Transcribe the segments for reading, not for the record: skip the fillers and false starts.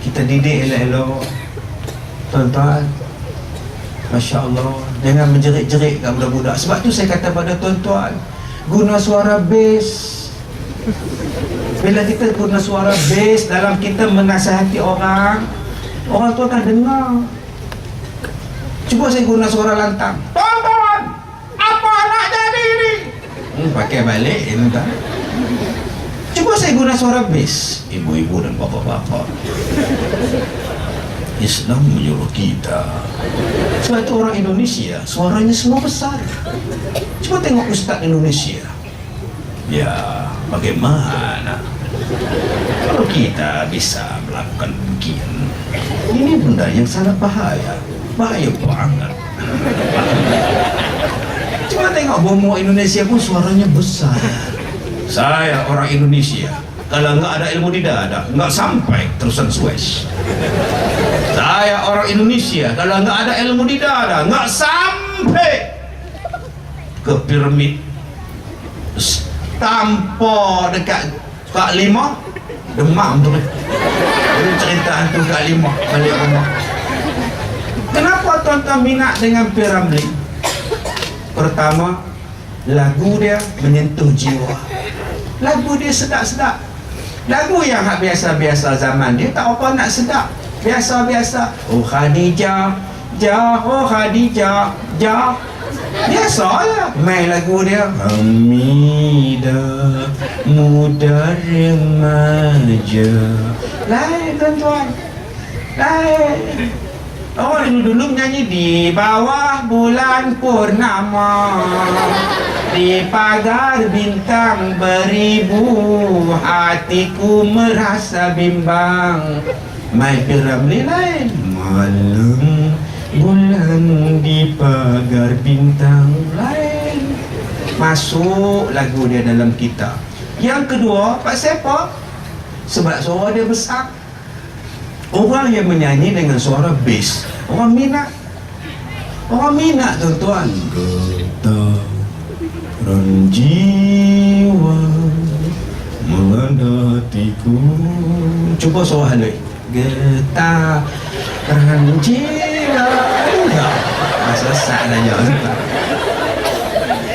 Kita didik elok-elok. Tuan-tuan, Masya Allah, jangan menjerit-jerit kat budak-budak. Sebab tu saya kata pada tuan-tuan, guna suara bass. Bila kita guna suara bass dalam kita menasihati orang, orang tu akan dengar. Cuba saya guna suara lantang. Tuan-tuan, apa nak jadi ni? Pakai balik ini tak? Cuba saya guna suara bass. Ibu-ibu dan bapa-bapa, Islam menyuruh kita. Sebab itu orang Indonesia suaranya semua besar. Cuba tengok Ustaz Indonesia. Ya, bagaimana kalau kita bisa melakukan begini? Ini benda yang sangat bahaya. Bahaya banget. Coba tengok bomo Indonesia pun suaranya besar. Saya orang Indonesia, kalau nggak ada ilmu di dada, nggak sampai terusan Suez. Saya orang Indonesia, kalau nggak ada ilmu di dada, nggak sampai ke piramid. Tanpa dekat Kak Lima, demam tu. Ini cerita hantu Kak Lima balik rumah. Kenapa tuan-tuan minat dengan piramid? Pertama, lagu dia menyentuh jiwa. Lagu dia sedap-sedap. Lagu yang biasa-biasa zaman dia tak apa nak sedap. Biasa-biasa. Oh Khadijah, jah, oh Khadijah, jah. Biasa lah main lagu dia. Hamidah, muda remaja. Lain tuan-tuan, lain. Orang dulu menyanyi di bawah bulan purnama, di pagar bintang beribu, hatiku merasa bimbang. Main piramli lain. Malam bulan di pagar bintang lain. Masuk lagu dia dalam kita. Yang kedua, Pak siapa? Sebab suara dia besar. Orang yang menyanyi dengan suara bass, orang minat. Orang minat tuan-tuan. Getaran jiwa melanda hatiku. Cuba suara halus. Getaran jiwa. Selesai dah je.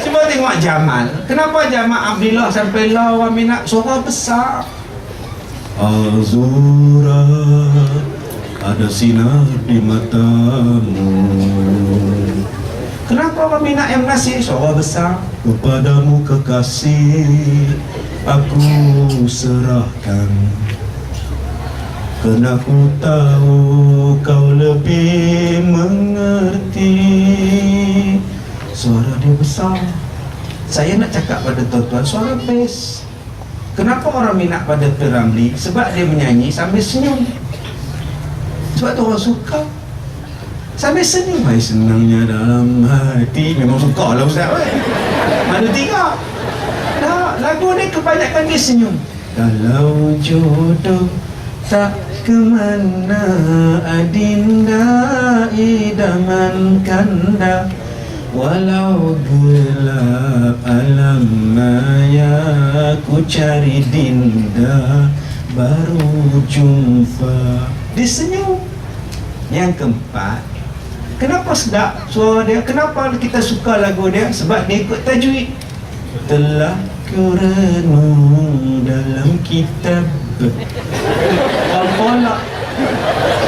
Cuba tengok Jamal. Kenapa Jamal Abdillah sampai lah orang minat? Suara besar. Azura, ada sinar di matamu. Kenapa orang minat yang nasi? Suara besar. Kepadamu kekasih aku serahkan, kerana ku tahu kau lebih mengerti. Suara dia besar. Saya nak cakap pada tuan-tuan, suara bass. Kenapa orang minat pada Piramli? Sebab dia menyanyi sambil senyum. Sebab tu orang suka sambil senyum. Hai senangnya dalam hati. Memang suka lah Ustaz. Mana tiga? Nah, lagu ni kebanyakan dia senyum. Kalau jodoh tak kemana adinda idaman kanda, walau gelap alam maya ku cari dinda baru jumpa. Dia senyum. Yang keempat, kenapa sedap suara dia? Kenapa kita suka lagu dia? Sebab dia ikut tajwid. Telah ku renung dalam kitab Al-Falaq,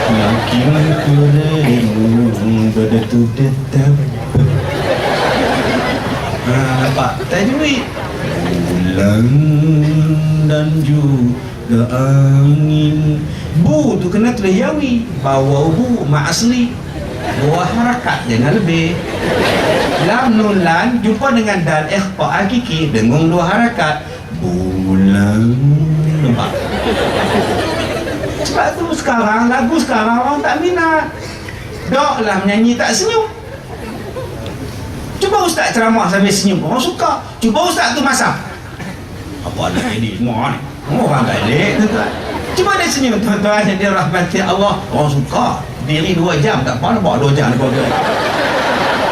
makin ku renung berdatu tetap. Nampak? Tajwid. Bulan dan juga angin. Bu tu kena tulis yawi. Bawa bu mak asli. Dua harakat jangan lebih. Lam nun lan jumpa dengan dal ikhfa hakiki dengung dua harakat. Bulan. Nampak? Sebab tu sekarang lagu sekarang orang tak minat. Dok lah menyanyi tak senyum. Cuba ustaz ceramah sambil senyum, orang suka. Cuba ustaz tu masak. Apa ada ini semua ni? Orang balik tuan-tuan. Cuba dia senyum tuan-tuan, dia rahmati Allah. Orang suka. Diri 2 jam tak apa, nak bawa 2 jam keluarga.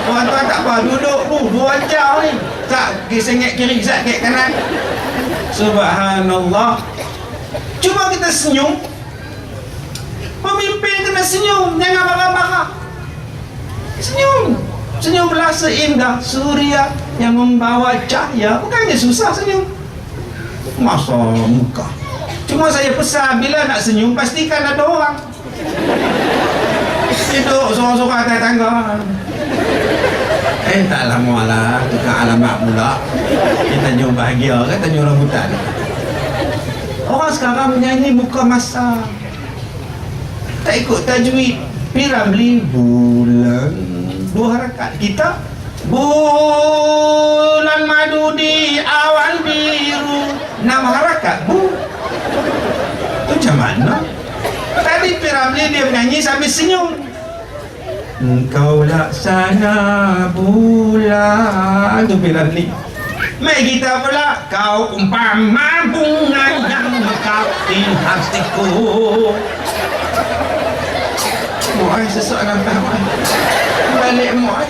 Tuan-tuan tak apa, duduk tu 2 jam ni. Tak sengit kiri, sengit kanan. Subhanallah. Cuba kita senyum. Pemimpin kena senyum, jangan marah-marah. Senyum. Senyum berasa indah. Suria yang membawa cahaya. Bukannya susah senyum. Masa muka. Cuma saya pesan, bila nak senyum pastikan ada orang. Duduk sorang-sorang atas tangga. Tak lama lah, tukar alamat pula. Kita tanjung bahagia kan, tanjung rambutan. Orang sekarang menyanyi muka masa, tak ikut tajwid. P.Ramlee bulan 2 harakat. Kita bulan madu di awan biru 6 harakat. Itu macam mana? Tadi P.Ramlee dia menyanyi sambil senyum. Engkau laksana bulan. Itu P.Ramlee. Mari kita pula. Kau umpama bunga yang mekar di hatiku. Mu'ay sesuatu nampak mu'ay. Balik mu'ay.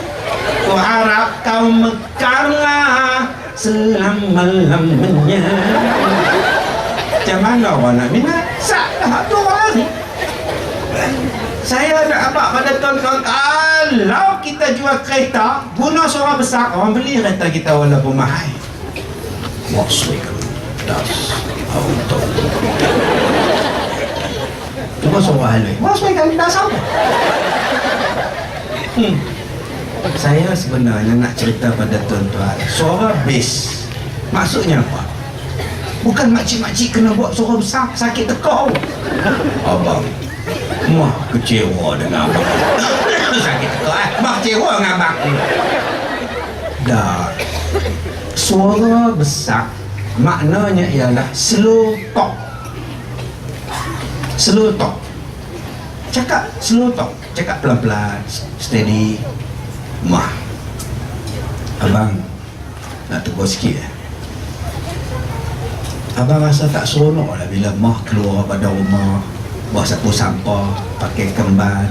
Ku harap kau mekarlah selama-lamanya. Macam mana orang nak minat? Salah tu orang ni. Saya nak abang pada tuan-tuan, kalau kita jual kereta guna suara besar, orang beli kereta kita walaupun mahal. Volkswagen Das Auto. Cuba suara halus. Volkswagen Das Auto. Saya sebenarnya nak cerita pada tuan-tuan, suara bass maksudnya apa? Bukan makcik-makcik kena buat suara besar, sakit tekau. Abang mah kecewa dengan abang. Sakit tekau abang kecewa dengan abang. Dah, suara besar maknanya ialah slow talk. Slow talk. Cakap slow talk, cakap pelan-pelan, steady. Mah, abang nak tegur sikit. Abang rasa tak seronok lah bila mah keluar pada rumah bawa sapu sampah, pakai kemban.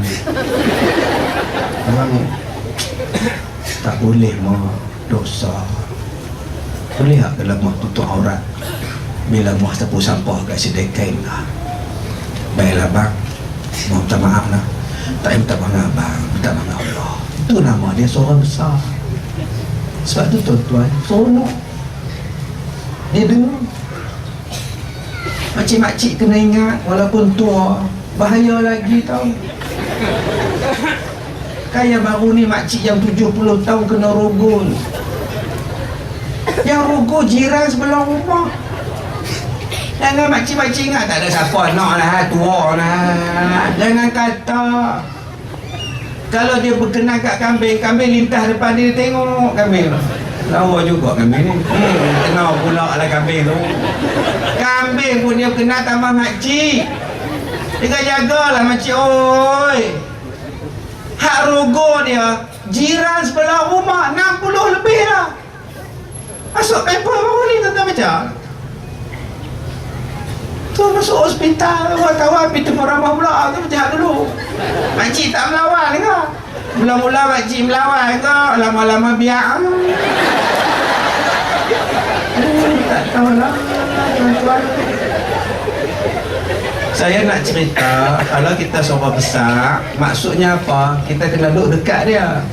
Abang tak boleh mah, dosa. Boleh tak kalau mah tutup aurat bila mah sapu sampah kat sedai kain lah. Baiklah bang, mau minta maaf lah. Tak minta maaf bang, minta maaf Allah. Itu nama dia suara besar. Sebab tu tuan-tuan, seronok dia dengar. Makcik-makcik kena ingat, walaupun tua, bahaya lagi tau. Kayak baru ni makcik yang 70 tahun kena rogol. Yang rogol jiran sebelah rumah. Jangan makcik-makcik ingat tak ada siapa nak lah, tua lah. Jangan kata. Kalau dia berkenan kat kambing, kambing lintas depan dia tengok kambing tu. Lawa juga kambing ni. Kenal pula lah kambing tu. Kambing pun dia kena tambah makcik. Dia jagalah makcik. Oi, hak rogo dia jiran sebelah rumah 60 lebih lah. Masuk paper baru ni tuan-tuan baca. Tu masuk hospital, orang tahu api tu ramah pula. Tu macam dulu makcik tak melawan ke? Mula-mula makcik melawan ke? Lama-lama biar. Tak tahulah tuan-tuan. Saya nak cerita, kalau kita suara besar, maksudnya apa? Kita kena duduk dekat dia,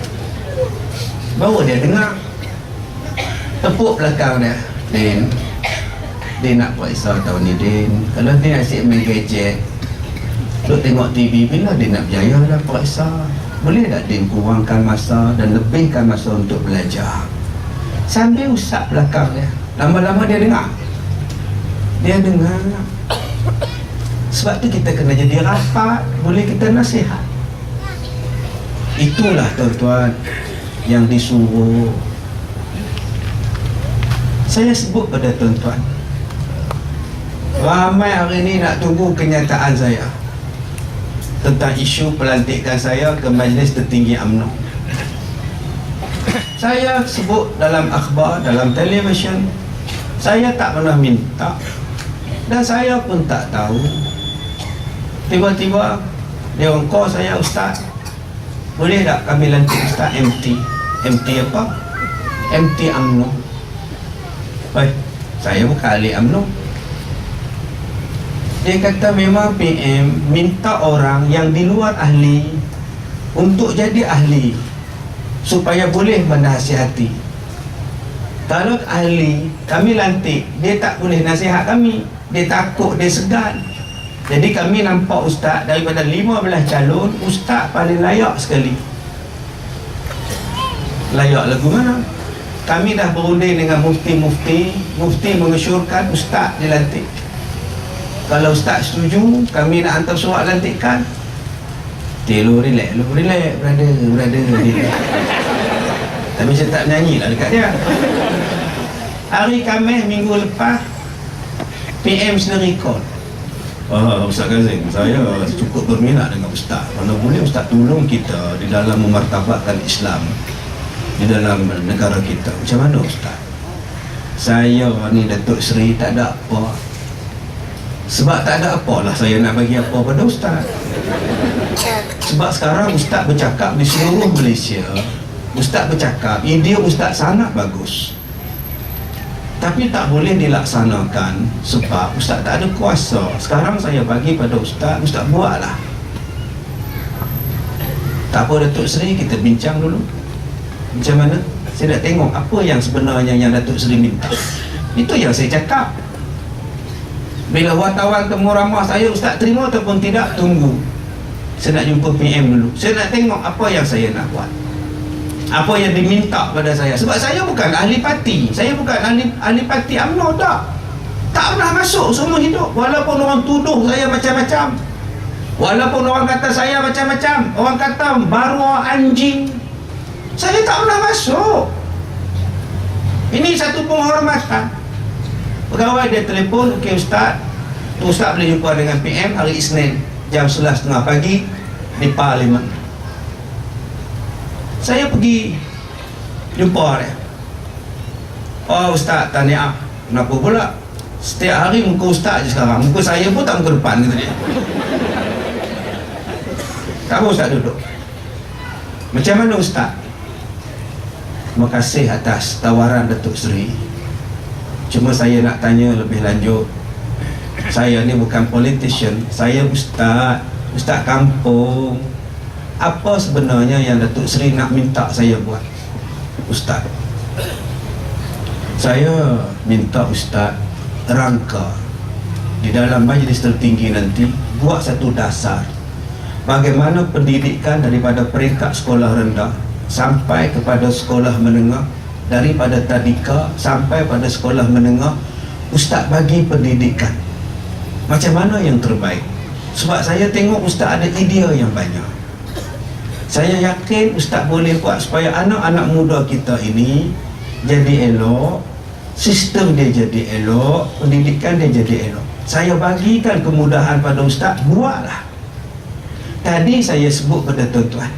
baru dia dengar. Tepuk belakang dia. Din nak periksa tahun ni Din. Kalau Din asyik main gadget, duk tengok TV, bila Din nak berjaya lah periksa? Boleh tak Din kurangkan masa dan lebihkan masa untuk belajar? Sambil usap belakang dia. Lama-lama dia dengar. Dia dengar. Sebab tu kita kena jadi rapat, boleh kita nasihat. Itulah tuan-tuan yang disuruh. Saya sebut pada tuan-tuan, ramai hari ni nak tunggu kenyataan saya tentang isu pelantikan saya ke Majlis Tertinggi UMNO. Saya sebut dalam akhbar, dalam televisyen, saya tak pernah minta dan saya pun tak tahu. Tiba-tiba dia orang call saya, Ustaz, boleh tak kami lantik Ustaz MT? MT apa? MT UMNO. Baik, saya bukan ahli UMNO. Dia kata memang PM minta orang yang di luar ahli untuk jadi ahli supaya boleh menasihati. Kalau ahli kami lantik, dia tak boleh nasihat kami, dia takut, dia segan. Jadi kami nampak ustaz daripada 15 calon, ustaz paling layak sekali. Layak lagu mana? Kami dah berunding dengan mufti mengesyorkan ustaz dilantik. Kalau ustaz setuju, kami nak hantar surat lantikan. Lu relax brother relax. Tapi saya tak nyanyi lah dekat dia. Hari Khamis minggu lepas, PM sendiri call. Ustaz Kazim, saya cukup berminat dengan ustaz. Kalau boleh ustaz tolong kita di dalam memartabatkan Islam di dalam negara kita. Macam mana ustaz? Saya ni Datuk Seri tak ada apa. Sebab tak ada apa lah saya nak bagi apa pada ustaz. Sebab sekarang ustaz bercakap di seluruh Malaysia. Ustaz bercakap, idea ustaz sangat bagus, tapi tak boleh dilaksanakan sebab ustaz tak ada kuasa. Sekarang saya bagi pada ustaz buatlah. Tak apa Datuk Seri, kita bincang dulu macam mana. Saya nak tengok apa yang sebenarnya yang Datuk Seri minta. Itu yang saya cakap. Bila wartawan temu ramah saya, ustaz terima ataupun tidak, tunggu. Saya nak jumpa PM dulu. Saya nak tengok apa yang saya nak buat, apa yang diminta pada saya. Sebab saya bukan ahli parti. Saya bukan ahli parti UMNO, tak pernah masuk semua hidup. Walaupun orang tuduh saya macam-macam, walaupun orang kata saya macam-macam, orang kata baru anjing, saya tak pernah masuk. Ini satu penghormatan. Pegawai dia telefon, okey ustaz, tu ustaz boleh jumpa dengan PM hari Isnin jam 11.30 pagi di Parlimen. Saya pergi jumpa dia. Oh ustaz, tahniah. Kenapa pula? Setiap hari muka ustaz je sekarang. Muka saya pun tak muka depan, kata dia. Tak apa ustaz, duduk. Macam mana ustaz? Terima kasih atas tawaran Datuk Seri. Cuma saya nak tanya lebih lanjut. Saya ni bukan politician. Saya ustaz kampung. Apa sebenarnya yang Datuk Seri nak minta saya buat? Ustaz, saya minta ustaz rangka di dalam majlis tertinggi nanti, buat satu dasar bagaimana pendidikan daripada peringkat sekolah rendah sampai kepada sekolah menengah, daripada tadika sampai pada sekolah menengah. Ustaz bagi pendidikan macam mana yang terbaik. Sebab saya tengok ustaz ada idea yang banyak. Saya yakin ustaz boleh buat supaya anak-anak muda kita ini jadi elok, sistem dia jadi elok, pendidikan dia jadi elok. Saya bagikan kemudahan pada ustaz, buatlah. Tadi saya sebut pada tuan-tuan,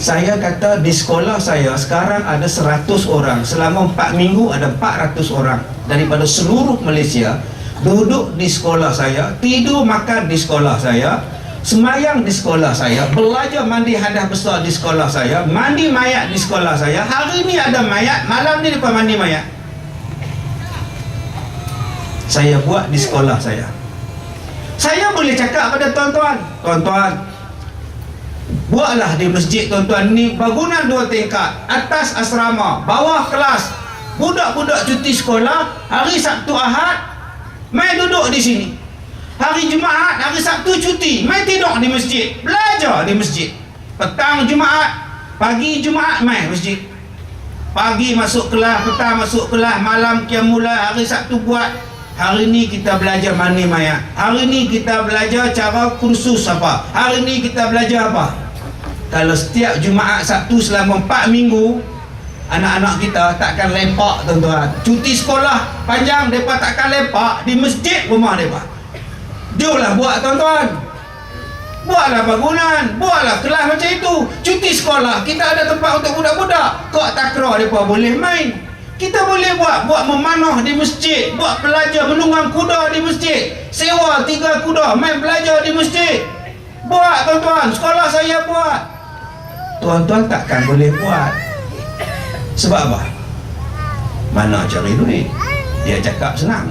saya kata di sekolah saya sekarang ada 100 orang. Selama 4 minggu ada 400 orang daripada seluruh Malaysia duduk di sekolah saya, tidur makan di sekolah saya, semayang di sekolah saya, belajar mandi hadas besar di sekolah saya, mandi mayat di sekolah saya. Hari ni ada mayat, malam ni lepas mandi mayat. Saya buat di sekolah saya. Saya boleh cakap pada tuan-tuan, tuan-tuan, buatlah di masjid tuan-tuan ni bangunan 2 tingkat, atas asrama, bawah kelas. Budak-budak cuti sekolah, hari Sabtu Ahad mai duduk di sini. Hari Jumaat, hari Sabtu cuti, mai tidur di masjid, belajar di masjid. Petang Jumaat, pagi Jumaat mai masjid. Pagi masuk kelas, petang masuk kelas, malam qiyamullah. Hari Sabtu buat. Hari ni kita belajar mandi mayat. Hari ni kita belajar cara kursus apa. Hari ni kita belajar apa. Kalau setiap Jumaat Sabtu selama 4 minggu, anak-anak kita takkan lepak tuan-tuan. Cuti sekolah panjang, mereka takkan lepak di masjid rumah mereka. Dialah buat tuan-tuan. Buatlah bangunan, buatlah kelas macam itu. Cuti sekolah, kita ada tempat untuk budak-budak. Kok takraw mereka boleh main. Kita boleh buat memanah di masjid, buat belajar menunggang kuda di masjid, sewa 3 kuda, main belajar di masjid. Buat tuan-tuan, sekolah saya buat. Tuan-tuan takkan boleh buat. Sebab apa? Mana cari duit? Dia cakap senang.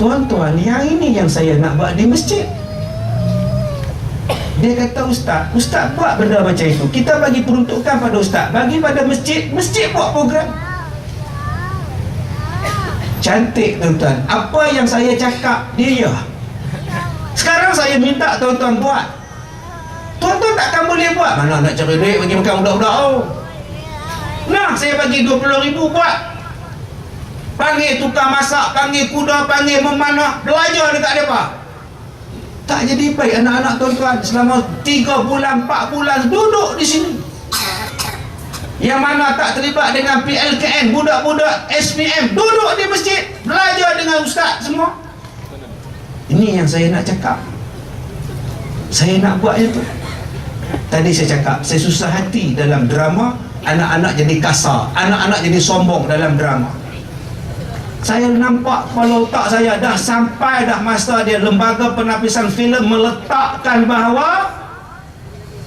tuan-tuan, yang ini yang saya nak buat di masjid. Dia kata, Ustaz buat benda macam itu, kita bagi peruntukan pada Ustaz, bagi pada masjid, masjid buat program. Cantik tuan-tuan, apa yang saya cakap dia. Sekarang saya minta tuan-tuan buat, tuan-tuan takkan boleh buat. Mana nak cari duit bagi makan budak-budak. Nah, saya bagi 20,000 buat. Panggil tukang masak, panggil kuda, panggil memanah, belajar dekat mereka. Tak jadi baik anak-anak tuan-tuan. Selama 3 bulan, 4 bulan duduk di sini. Yang mana tak terlibat dengan PLKN, budak-budak SPM duduk di masjid, belajar dengan ustaz semua. Ini yang saya nak cakap. Saya nak buat itu. Tadi saya cakap, saya susah hati dalam drama. Anak-anak jadi kasar, anak-anak jadi sombong dalam drama. Saya nampak kepala otak saya dah sampai dah masa dia lembaga penapisan filem meletakkan bahawa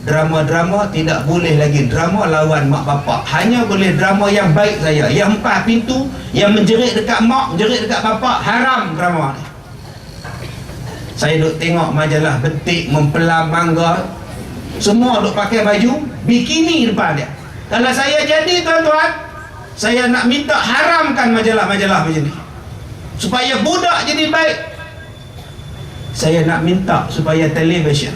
drama-drama tidak boleh lagi drama lawan mak bapak, hanya boleh drama yang baik saya, yang 4 pintu, yang menjerit dekat mak, menjerit dekat bapak, haram drama ni. Saya duk tengok majalah Betik, Mempelam, Mangga, semua duk pakai baju bikini depan dia. Kalau saya jadi tuan-tuan, saya nak minta haramkan majalah-majalah macam ni supaya budak jadi baik. Saya nak minta supaya televisyen,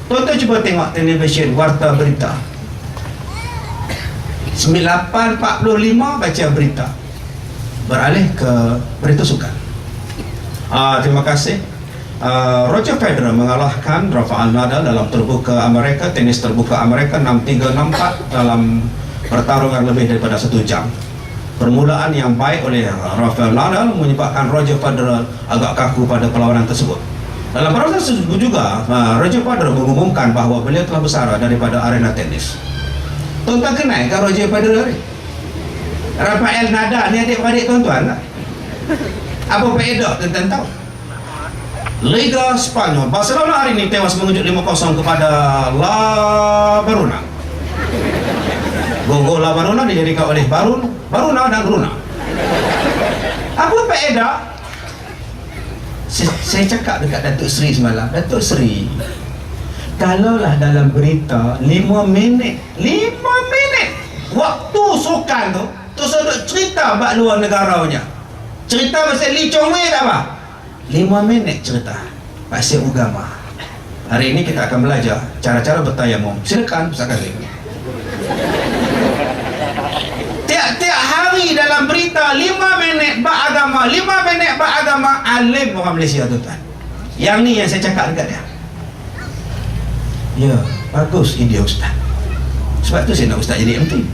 tuan-tuan cuba tengok televisyen Warta Berita 8.45 baca berita, beralih ke berita sukan. Terima kasih. Roger Federer mengalahkan Rafael Nadal dalam terbuka Amerika, tenis terbuka Amerika 6-3, 6-4 dalam pertarungan lebih daripada 1 jam. Permulaan yang baik oleh Rafael Nadal menyebabkan Roger Federer agak kaku pada perlawanan tersebut. Dalam perlawanan tersebut juga, Roger Federer mengumumkan bahawa beliau telah bersara daripada arena tenis. Tuan-tuan kenal kan Roger Federer ni? Rafael Nadal ni adik-adik tuan-tuan lah. Apa faedah tuan-tuan tahu? Liga Spanyol, Barcelona hari ini tewas mengunjuk 5-0 kepada La Baruna. Gol La Baruna dijadikan oleh Baruna dan Runa. Apa faedah? Saya cakap dekat Datuk Seri semalam, Datuk Seri, kalaulah dalam berita 5 minit waktu sukan tu, terus ada cerita bak luar negara punya, cerita pasal Lee Chong Wei tak apa, 5 minit cerita pasal agama. Hari ini kita akan belajar cara-cara bertayamum. Silakan Ustaz Kazim. Tiap-tiap hari dalam berita 5 minit bab agama, 5 minit bab agama. Alim orang Malaysia tuan-tuan. Yang ni yang saya cakap dekat dia. Ya, bagus ide Ustaz. Sebab tu saya nak Ustaz jadi MT.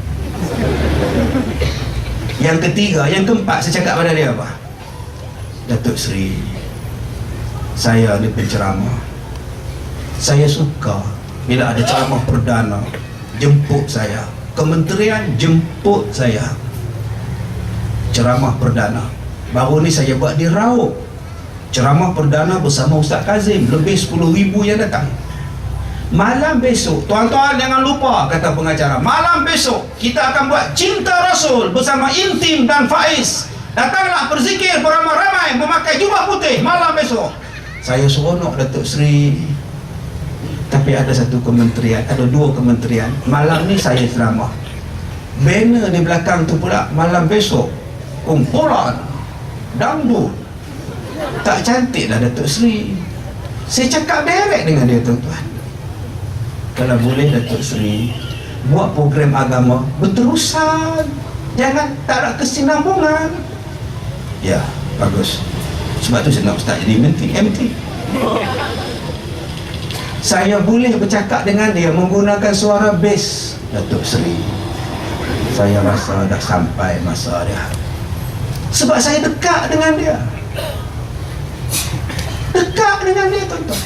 Yang ketiga, yang keempat saya cakap pada dia apa? Datuk Seri, saya ni penceramah. Saya suka bila ada ceramah perdana jemput saya, kementerian jemput saya ceramah perdana. Baru ni saya buat di Raub ceramah perdana bersama Ustaz Kazim, lebih 10,000 yang datang. Malam besok, tuan-tuan jangan lupa, kata pengacara, malam besok kita akan buat Cinta Rasul bersama Intim dan Faiz. Datanglah berzikir beramai-ramai memakai jubah putih malam besok. Saya seronok Datuk Seri. Tapi ada satu kementerian, ada 2 kementerian. Malam ni saya ceramah, banner di belakang tu pula malam besok kumpulan dangdut. Tak cantik lah Datuk Seri. Saya cakap direct dengan dia, tuan-tuan, kalau boleh Datuk Seri buat program agama berterusan, jangan tak ada kesinambungan. Ya, bagus. Sebab tu saya nak Ustaz jadi MT. Saya boleh bercakap dengan dia menggunakan suara bass. Datuk Seri, saya rasa dah sampai masa dia. Sebab saya dekat dengan dia. Dekat dengan dia, tuan-tuan.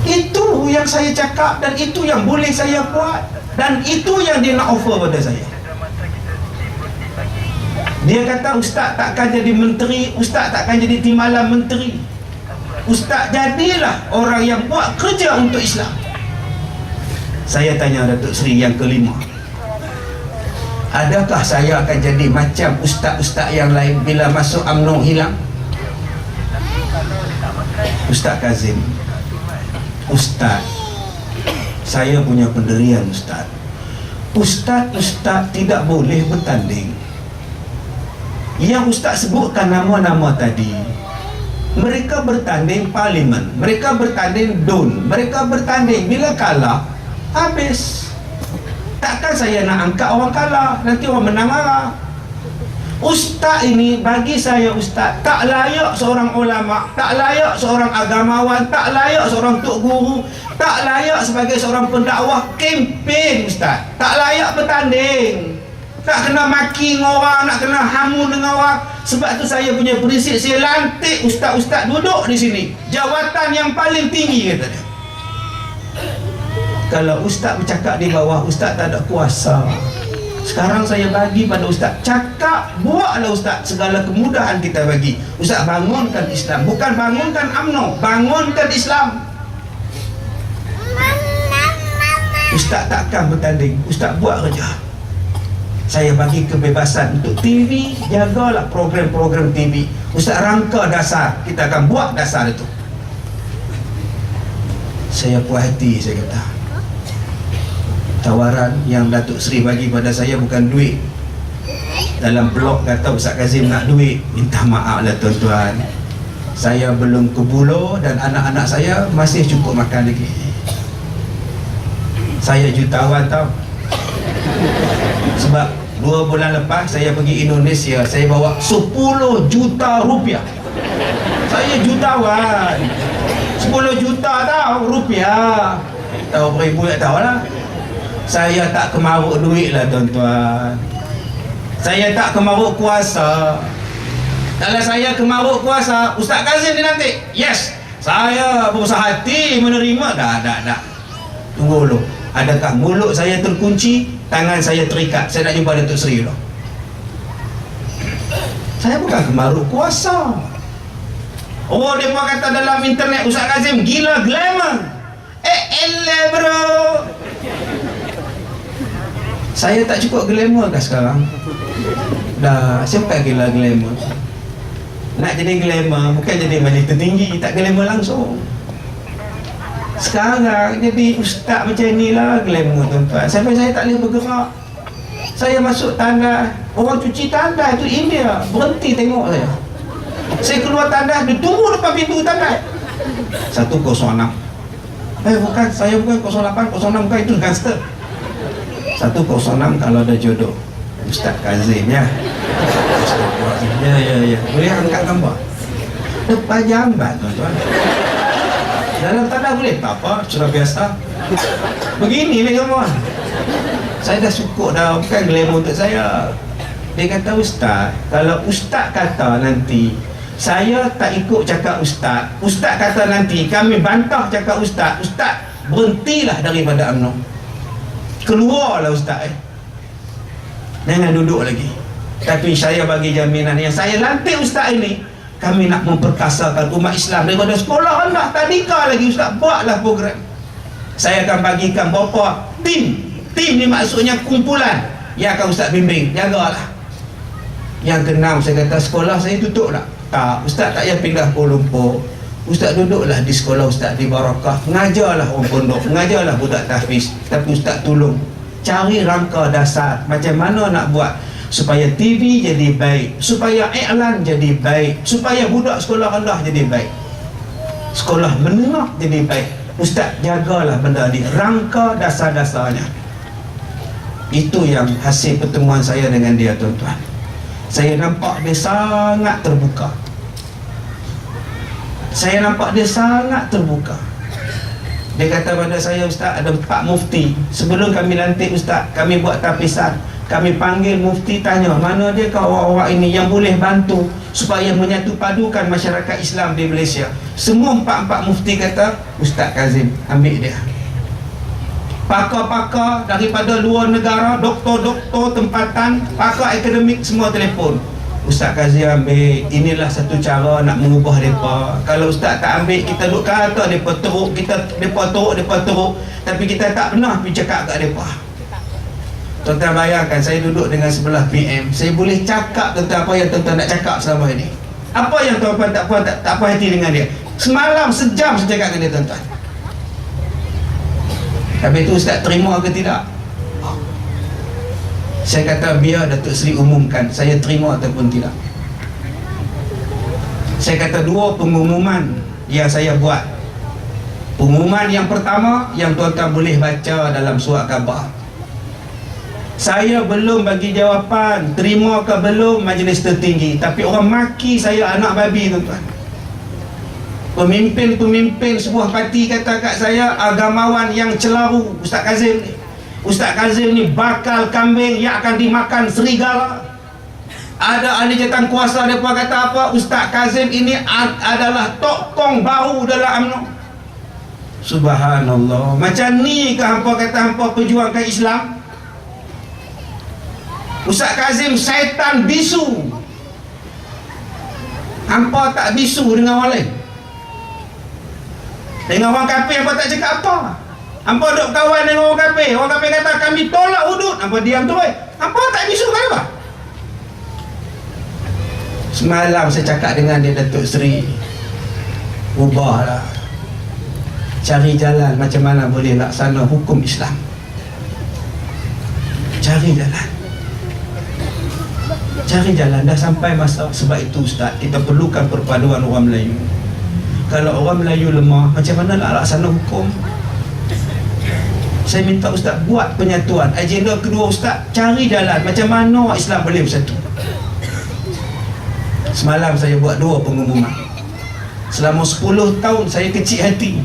Itu yang saya cakap dan itu yang boleh saya buat dan itu yang dia nak offer pada saya. Dia kata Ustaz takkan jadi menteri, Ustaz takkan jadi timbalan menteri. Ustaz jadilah orang yang buat kerja untuk Islam. Saya tanya Datuk Seri yang kelima, Adakah saya akan jadi macam ustaz-ustaz yang lain bila masuk UMNO hilang? Ustaz Kazim, ustaz, saya punya pendirian ustaz. Ustaz-ustaz tidak boleh bertanding. Yang ustaz sebutkan nama-nama tadi, mereka bertanding parlimen, mereka bertanding DUN, mereka bertanding, bila kalah, habis. Takkan saya nak angkat orang kalah, nanti orang menang marah. Ustaz ini bagi saya ustaz tak layak seorang ulama, tak layak seorang agamawan, tak layak seorang tok guru, tak layak sebagai seorang pendakwah kempen ustaz. Tak layak bertanding. Tak kena maki dengan orang, nak kena hamu dengan orang. Sebab tu saya punya prinsip, saya lantik ustaz-ustaz duduk di sini. Jawatan yang paling tinggi kata dia. Kalau ustaz bercakap di bawah, ustaz tak ada kuasa. Sekarang saya bagi pada ustaz, cakap, buatlah ustaz segala kemudahan kita bagi. Ustaz bangunkan Islam, bukan bangunkan UMNO, bangunkan Islam. Ustaz takkan bertanding, ustaz buat kerja. Saya bagi kebebasan untuk TV, jagalah program-program TV. Ustaz rangka dasar, kita akan buat dasar itu. Saya puas hati, saya kata. Tawaran yang Datuk Seri bagi pada saya bukan duit. Dalam blog kata Ustaz Kazim nak duit, minta maaf lah tuan-tuan, saya belum ke Bulo dan anak-anak saya masih cukup makan lagi. Saya jutawan tau. Sebab 2 bulan lepas saya pergi Indonesia, saya bawa 10 juta rupiah. Saya jutawan, 10 juta tau rupiah. Tahu beribu tak tahu lah. Saya tak kemaruk duit lah tuan-tuan. Saya tak kemaruk kuasa. Kalau saya kemaruk kuasa, Ustaz Kazim dia nanti, yes, saya berusaha hati menerima. Dah. Tunggu dulu. Adakah mulut saya terkunci, tangan saya terikat? Saya nak jumpa Datuk Seri dulu. Saya bukan kemaruk kuasa. Oh, dia pun kata dalam internet Ustaz Kazim gila glamour. Elah bro, saya tak cukup glamour kah sekarang? Dah, siapa gila glamour? Nak jadi glamour, bukan jadi majlis tertinggi, tak glamour langsung. Sekarang jadi ustaz macam inilah glamour tuan-tuan. Sampai saya tak boleh bergerak. Saya masuk tandas, orang cuci tandas itu India, berhenti tengok saya. Saya keluar tandas, dia tunggu depan pintu tandas. 106. Bukan, saya bukan 08, 06 bukan, itu gangster. 106 kalau ada jodoh. Ustaz Kazim ya. Ya. Boleh angkat gambar depan jambat tuan-tuan. Dalam tanah boleh? Tak apa, sudah biasa. Begini ni semua. Saya dah cukup dah, bukan glamour untuk saya. Dia kata ustaz, kalau ustaz kata nanti saya tak ikut cakap ustaz, ustaz kata nanti kami bantah cakap ustaz, ustaz berhentilah daripada UMNO. Keluarlah ustaz. Jangan duduk lagi. Tapi saya bagi jaminan yang saya lantik ustaz ini, kami nak memperkasakan umat Islam daripada sekolah rendah tadika lagi ustaz, buatlah program. Saya akan bagikan berapa tim ni, maksudnya kumpulan yang akan ustaz bimbing, jagalah. Yang keenam saya kata sekolah saya tutup tak? Tak, ustaz tak payah pindah Kuala Lumpur. Ustaz duduklah di sekolah ustaz di Barakah, mengajarlah orang pondok, mengajarlah budak tahfiz. Tapi ustaz tolong cari rangka dasar macam mana nak buat supaya TV jadi baik, supaya iklan jadi baik, supaya budak sekolah rendah jadi baik, sekolah menengah jadi baik. Ustaz jagalah benda ni, rangka dasar-dasarnya. Itu yang hasil pertemuan saya dengan dia tuan-tuan. Saya nampak dia sangat terbuka. Saya nampak dia sangat terbuka. Dia kata pada saya, ustaz ada 4 mufti. Sebelum kami lantik ustaz, kami buat tapisan. Kami panggil mufti, tanya mana dia kau orang-orang ini yang boleh bantu supaya menyatu padukan masyarakat Islam di Malaysia. Semua 4 mufti kata Ustaz Kazim, ambil dia. Pakar-pakar daripada luar negara, doktor-doktor tempatan, pakar akademik semua telefon. Ustaz Kazim ambil, inilah satu cara nak mengubah mereka. Kalau Ustaz tak ambil, kita duduk kata mereka teruk, mereka teruk, tapi kita tak pernah pergi cakap kat mereka. Tuan-tuan bayangkan, saya duduk dengan sebelah PM, saya boleh cakap tentang apa yang tuan-tuan nak cakap selama ini. Apa yang tuan-tuan tak puas hati dengan dia. Semalam sejam saya cakap dengan dia, tuan-tuan. Habis itu Ustaz terima ke tidak? Saya kata biar Datuk Seri umumkan, saya terima ataupun tidak. Saya kata dua pengumuman yang saya buat. Pengumuman yang pertama yang tuan-tuan boleh baca dalam surat khabar. Saya belum bagi jawapan terima ke belum majlis tertinggi, tapi orang maki saya anak babi, tuan-tuan. Pemimpin-pemimpin sebuah parti kata kat saya agamawan yang celaru Ustaz Kazim ni. Ustaz Kazim ni bakal kambing yang akan dimakan serigala. Ada ahli jawatan kuasa mereka kata apa, Ustaz Kazim ini adalah tokong baru dalam UMNO. Subhanallah. Macam ni ke hampa kata hampa perjuangkan Islam? Ustaz Kazim syaitan bisu. Hampa tak bisu dengan orang lain. Dengan orang kafir hampa tak cakap apa. Hampa duk kawan dengan orang kafir. Orang kafir kata kami tolak hudud, hampa diam tu. Hampa tak bisu kenapa? Semalam saya cakap dengan dia, Datuk Seri, ubahlah, cari jalan macam mana boleh laksana hukum Islam. Cari jalan. Cari jalan. Dah sampai masa. Sebab itu Ustaz, kita perlukan perpaduan orang Melayu. Kalau orang Melayu lemah, macam mana nak laksana hukum? Saya minta Ustaz buat penyatuan. Agenda kedua Ustaz, cari jalan macam mana Islam boleh bersatu. Semalam saya buat dua pengumuman. Selama 10 tahun saya kecil hati,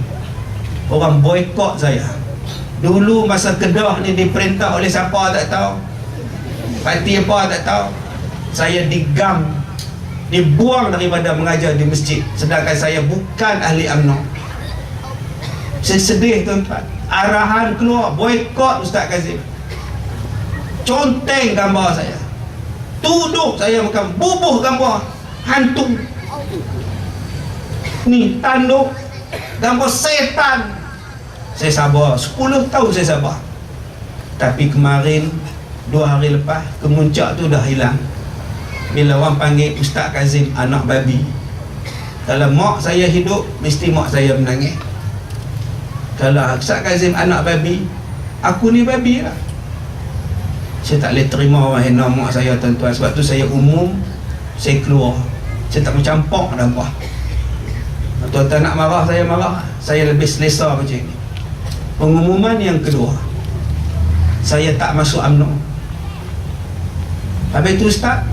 orang boykot saya. Dulu masa Kedah ni diperintah oleh siapa tak tahu, parti apa tak tahu, saya digam, dibuang daripada mengajar di masjid, sedangkan saya bukan ahli UMNO. Saya sedih, tuan-tuan. Arahan keluar boykot Ustaz Kazim. Conteng gambar saya, tuduh saya makan, bubuh gambar hantu ni, tanduk gambar setan. Saya sabar 10 tahun, saya sabar. Tapi kemarin 2 hari lepas, kemuncak tu dah hilang bila orang panggil Ustaz Kazim anak babi. Kalau mak saya hidup, mesti mak saya menangis. Kalau Ustaz Kazim anak babi, aku ni babi lah. Saya tak boleh terima orang hina mak saya, tuan-tuan. Sebab tu saya umum, saya keluar. Saya tak mencampur dah apa. Tuan-tuan nak marah, saya marah. Saya lebih selesa macam ni. Pengumuman yang kedua, saya tak masuk UMNO. Habis tu Ustaz,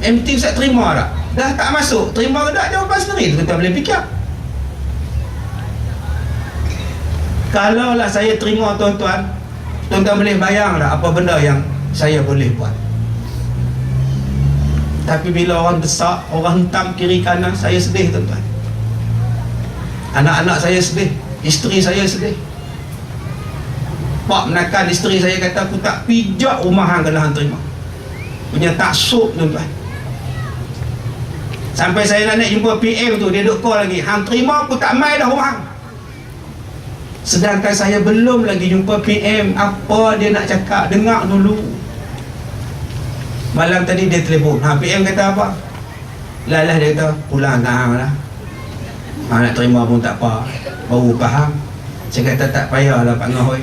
MT Ustaz terima tak? Dah tak masuk, terima ke tak? Jawapan sendiri, tuan-tuan boleh fikir. Kalaulah saya terima, tuan-tuan, tuan-tuan boleh bayang tak apa benda yang saya boleh buat. Tapi bila orang besar, orang hentam kiri kanan, saya sedih, tuan-tuan. Anak-anak saya sedih, isteri saya sedih. Pak menekan isteri saya, kata aku tak pijak rumah hang kalau hang terima. Punya taksub, tuan-tuan. Sampai saya nak jumpa PM tu, dia duk call lagi, hang terima aku tak mai dah rumah hang. Sedangkan saya belum lagi jumpa PM. Apa dia nak cakap, dengar dulu. Malam tadi dia telefon, PM kata apa? Lalah dia kata, pulang tak lah, nak terima pun tak apa, baru faham. Saya kata tak payahlah Pak Ngahoy,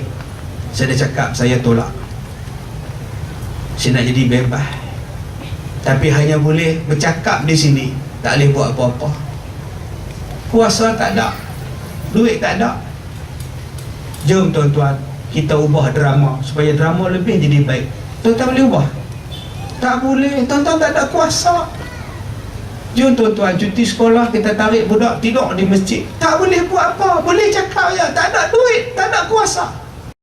saya dah cakap saya tolak. Saya nak jadi bebas, tapi hanya boleh bercakap di sini, tak boleh buat apa-apa. Kuasa tak ada, duit tak ada. Jom tuan-tuan, kita ubah drama supaya drama lebih jadi baik. Tuan-tuan boleh ubah? Tak boleh, tuan-tuan tak ada kuasa. Jom tuan-tuan, cuti sekolah kita tarik budak tidur di masjid. Tak boleh buat apa, boleh cakap je, tak ada duit, tak ada kuasa.